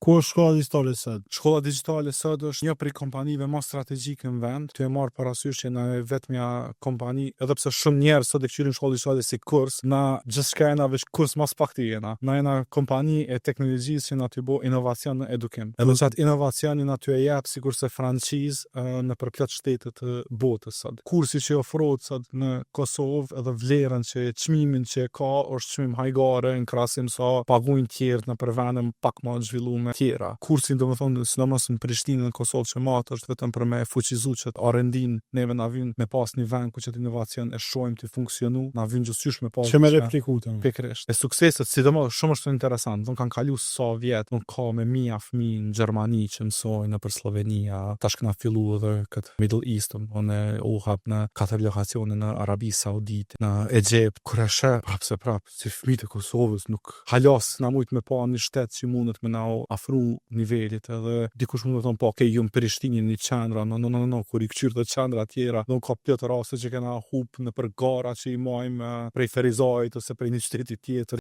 Ku është shkolla digjitale sot? Shkolla digjitale sot është një prej kompanive më strategjike në vend. Ty e marr parasysh që na e vetmja kompani, edhe pse shumë njerëz sot e quajnë shkollën digjitale si kurs, na gjithçka jena veç kurs mas pak të jena. Na jena kompani e teknologjisë që na ty bo inovacion në edukim. Edhe çat inovacioni na ty e jep sikurse francizë në plot shtete të botës sot. Kursi që ofrohet sot në Kosovë edhe vlerën që çmimin që ka është çmim hajgare në krahasim sa paguajnë tjerë në vende pak më të zhvilluara tjera. Kursin domethënë sidomos në Prishtinë në Kosovë që matë është vetëm për me fuqizu që R&D-n neve na vjen me pas një vend ku që inovacion e shohim të funksionu, na vjen gjithçysh me pas. Që me replikuar. Pikërisht. E sukseset sidomos shumë është interesant. Don kanë kalu sa vjet, don ka me mia fëmijë në Gjermani që mësojnë nëpër Slovenia, tash kanë filluar edhe kët Middle East, unë u hap në katër lokacione në Arabi Saudite, në Egjipt, kur është prapse si fëmijët e Kosovës nuk halos na mujt me pa një shtet që mundet me na afru nivelit edhe dikush mund të thonë po ju në Prishtinë një qendra, no, kur I kqyr të qendra tjera, do ka plot raste që kena hub në për gara që I majmë prej Ferizajit ose prej një qyteti tjetër